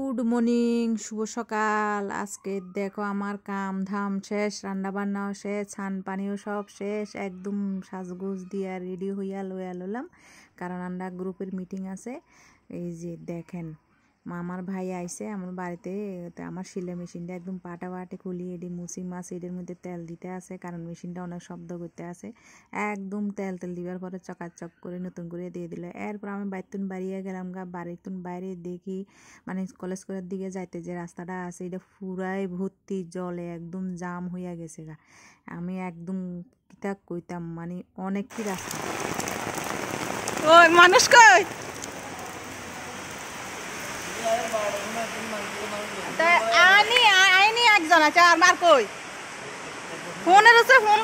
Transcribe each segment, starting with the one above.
Good morning, শুভ সকাল। আজকে দেখো আমার কাম ধাম শেষ, রান্না বান্নাও শেষ, ছান পানিও সব শেষ। একদম সাজগোজ দিয়া রেডি হইয়া লইয়া লইলাম, কারণ আমরা গ্রুপের মিটিং আছে। এই যে দেখেন, আমার ভাই আইছে আমার বাড়িতে। আমার সিলাই মেশিনটা একদম পাটাপাটি খুলি এটি মুসি মাছ এটির মধ্যে তেল দিতে আছে, কারণ মেশিনটা অনেক শব্দ করতে আছে। একদম তেল দিবার পরে চকাচক করে নতুন করে দিয়ে দিল। এরপর আমি বাইতুন বাড়িয়ে গেলাম গা। বাড়িতুন বাইরে দেখি মানে কলেজ করার দিকে যাইতে যে রাস্তাটা আছে এটা পুরাই ভর্তি জলে, একদম জাম হইয়া গেছে গা। আমি একদম কিতা কইতাম, মানে অনেক কি রাস্তা। ওই মানুষ কই আইনি একজন আছে আর মার কই ফোনের হচ্ছে ফোন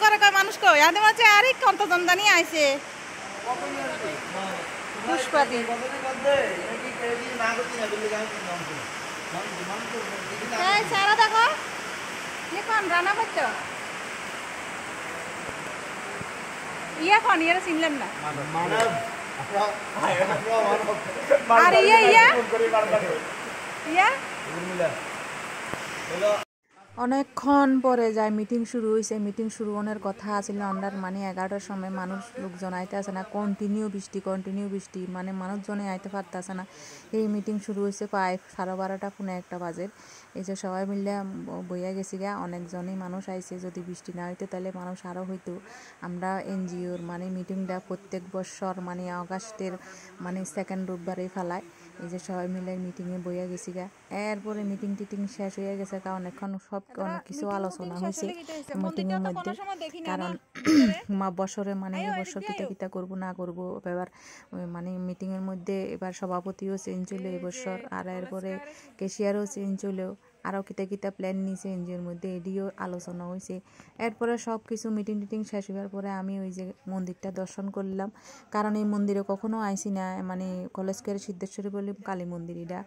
করে কয় মানুষ কই আদে মাঝে আরে কতজন জানি আইছে পুষ্পাদি সারা দেখো কোন রান্না করছো ইয়া কোন ইয়া চিনলাম না আর ইয়া ইয়া ইয়া অনেকক্ষণ পরে যায় মিটিং শুরু হয়েছে। মিটিং শুরু হওয়ার কথা আছিল আন্ডার মানে 11টার সময়। মানুষ লোকজন আইতে আসে না, কন্টিনিউ বৃষ্টি, মানে মানুষজনে আইতে পারতে আসে না। এই মিটিং শুরু হয়েছে প্রায় 12:30 পৌনে 1টা বাজে। এই যে সবাই মিলে বইয়া গেছি গা, অনেকজনই মানুষ আইছে। যদি বৃষ্টি না হইতো তাহলে মানুষ আরও হইতো। আমরা এনজিওর মানে মিটিংটা প্রত্যেক বছর মানে অগাস্টের মানে 2nd রোববারে ফেলায়। এই যে সবাই মিলে মিটিংয়ে বইয়া গেছি গা। এরপরে মিটিং টিটিং শেষ হয়ে গেছে, কারণ অনেক কিছু আলোচনা হয়েছে মিটিংয়ের মধ্যে। কারণ বছরে মানে এবছর কিতা করবো না করবো, এবার মানে মিটিংয়ের মধ্যে এবার সভাপতিও চেঞ্জ হলো এবছর, আর এরপরে ক্যাশিয়ারও চেঞ্জ হলো, আরও কিতা প্ল্যান নিয়েছে এনজিওর মধ্যে, এটিও আলোচনা হয়েছে। এরপরে সব কিছু মিটিং টিটিং শেষ হওয়ার পরে আমি ওই যে মন্দিরটা দর্শন করলাম, কারণ এই মন্দিরে কখনো আইসি না। মানে কলেজ করে সিদ্ধেশ্বরী বলে কালী মন্দির, এটা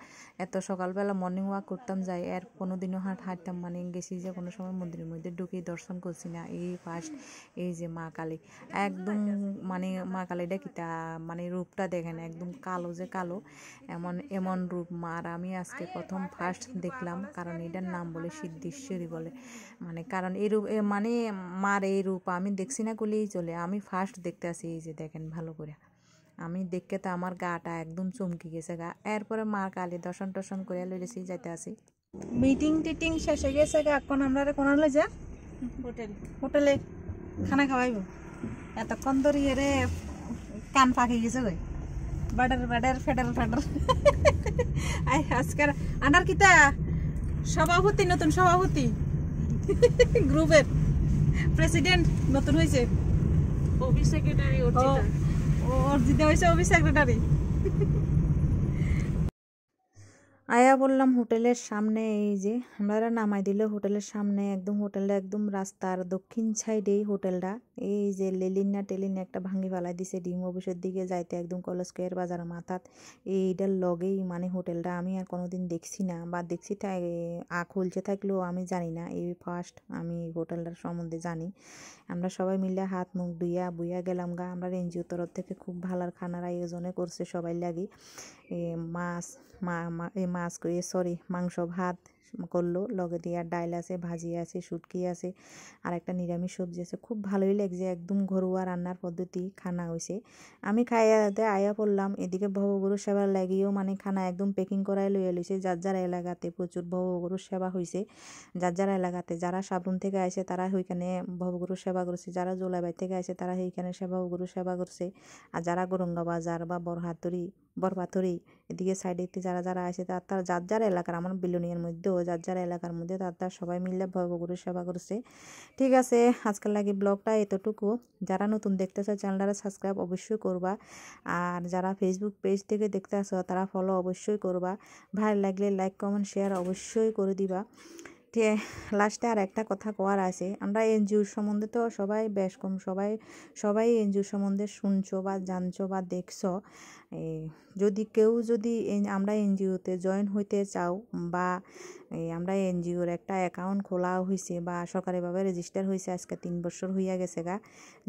এত সকালবেলা মর্নিং ওয়াক করতাম যাই, এর কোনোদিনও হাঁটতাম মানে গেছি যে কোনো সময় মন্দিরের মধ্যে ঢুকে দর্শন করছি না। এই ফার্স্ট এই যে মা কালী, একদম মানে মা কালীটা কিতা মানে রূপটা দেখেন, একদম কালো যে কালো, এমন রূপ মার আমি আজকে প্রথম ফার্স্ট দেখলাম। কারণ এটার নাম বলে সিদ্ধেশ্বরী বলে, মানে কারণ এই রূপ মানে মার এই রূপ আমি দেখছি না করলেই চলে, আমি ফার্স্ট দেখতে আসি। এই যে দেখেন ভালো করে, আমি দেখতে তো আমার গাটা একদম চমকে গেছে গা। এরপরে মার কালী দর্শন টর্শন করে লইলেছি যাইতে আসি। মিটিং টিটিং শেষ হয়ে গেছে এখন আমরা কোন হলে যা হোটেলে খানা খাওয়াইব। এতক্ষণ ধরে রে কান পাকি গেছে গই বাডার ফেডার আজকের আনার কিতা সভাপতি, নতুন সভাপতি গ্রুপের প্রেসিডেন্ট নতুন হয়েছে, অফিস সেক্রেটারি অর্জিতা হয়েছে অফিস সেক্রেটারি। আয়া বললাম হোটেলের সামনে, এই যে আমরা নামাই দিল হোটেলের সামনে, একদম হোটেলটা একদম রাস্তার দক্ষিণ সাইডেই হোটেলটা। এই যে টেলিনা একটা ভাঙ্গি ফেলাই দিছে ডিম অফিসের দিকে যাইতে, একদম কলেজ স্কোয়ার বাজার মাথাত এইটার লগেই মানে হোটেলটা। আমি আর কোনোদিন দেখছি না, বা দেখছি খুলছে থাকলেও আমি জানি না, এই ফার্স্ট আমি হোটেলটার সম্বন্ধে জানি। আমরা সবাই মিলে হাত মুখ বুইয়া গেলাম গা। আমরা এনজিও তরফ থেকে খুব ভালো খানার আয়োজনে করছে সবাই লাগি। মাংস ভাত করলো, লগে দিয়ে ডাইল আছে, ভাজি আছে, শুটকি আছে, আর একটা নিরামিষ সবজি আছে। খুব ভালোই লাগছে, একদম ঘরোয়া রান্নার পদ্ধতি খানা হয়েছে। আমি খাইয়াতে আয়া পড়লাম। এদিকে ভবগুরু সেবার লাগিয়েও মানে খানা একদম প্যাকিং করাই লইয়া লইছে। যার এলাকাতে প্রচুর ভবগুরুর সেবা হয়েছে, যার এলাকাতে যারা সাবরুম থেকে আসে তারা ওইখানে ভবগুরুর সেবা করছে, যারা জোলাবাই থেকে আসে তারা সেইখানে ভবগুরুর সেবা করছে, আর যারা গরঙ্গা বাজার বা বরপাথরি এদিকে সাইডে যারা আসে তার যার এলাকার, আমার বিলোনিয়ার মধ্যেও যার এলাকার মধ্যে তার সবাই মিলে ভবগুরুর সেবা করছে। ঠিক আছে, আজকাল লাগে ব্লগটা এতটুকু। যারা নতুন দেখতেছে চ্যানেলটা সাবস্ক্রাইব অবশ্যই করবা, আর যারা ফেসবুক পেজ থেকে দেখতে আসো তারা ফলো অবশ্যই করবা। ভালো লাগলে লাইক কমেন্ট শেয়ার অবশ্যই করে দিবা। লাস্টে আর একটা কথা কোয়ার আছে, আমরা এনজিওর সম্বন্ধে তো সবাই বেশ কম সবাই এনজিওর সম্বন্ধে শুনছো বা জানছো বা দেখছো। যদি কেউ যদি আমরা এনজিওতে জয়েন হইতে চাও বা আমরা এনজিওর একটা অ্যাকাউন্ট খোলা হয়েছে বা সরকারিভাবে রেজিস্টার হয়েছে, আজকে 3 বছর হইয়া গেছে গা।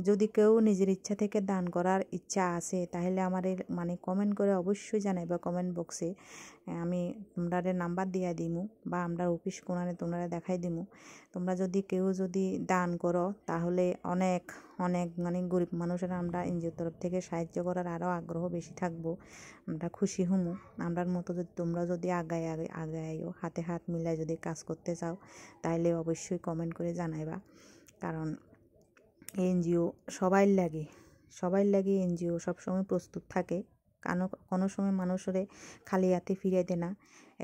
যদি কেউ নিজের ইচ্ছা থেকে দান করার ইচ্ছা আছে তাহলে আমাদের মানে কমেন্ট করে অবশ্যই জানাইবা কমেন্ট বক্সে। আমি তোমরা নাম্বার দিয়া দিমু বা আমরা অফিস কোনারে তোমরা দেখাই দিমু। তোমরা যদি কেউ যদি দান করো তাহলে অনেক অনেক মানে গরিব মানুষেরা আমরা এনজিওর তরফ থেকে সাহায্য করার আরও আগ্রহ বেশি থাকবো, আমরা খুশি হমু। আমরার মতো যদি তোমরা যদি আগাইও হাতে হাত মিলাই যদি কাজ করতে চাও তাহলে অবশ্যই কমেন্ট করে জানাইবা। কারণ এনজিও সবাই লাগে এনজিও সবসময় প্রস্তুত থাকে, কোনো সময় মানুষরে খালি হাতে ফিরাইতে না।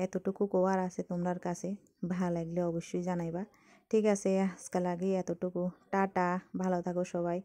এতটুকু কোয়ার আছে তোমরার কাছে, ভালো লাগলে অবশ্যই জানাইবা। ঠিক আছে, আজকে লাগে এতটুকু। টাটা, ভালো থাকো সবাই।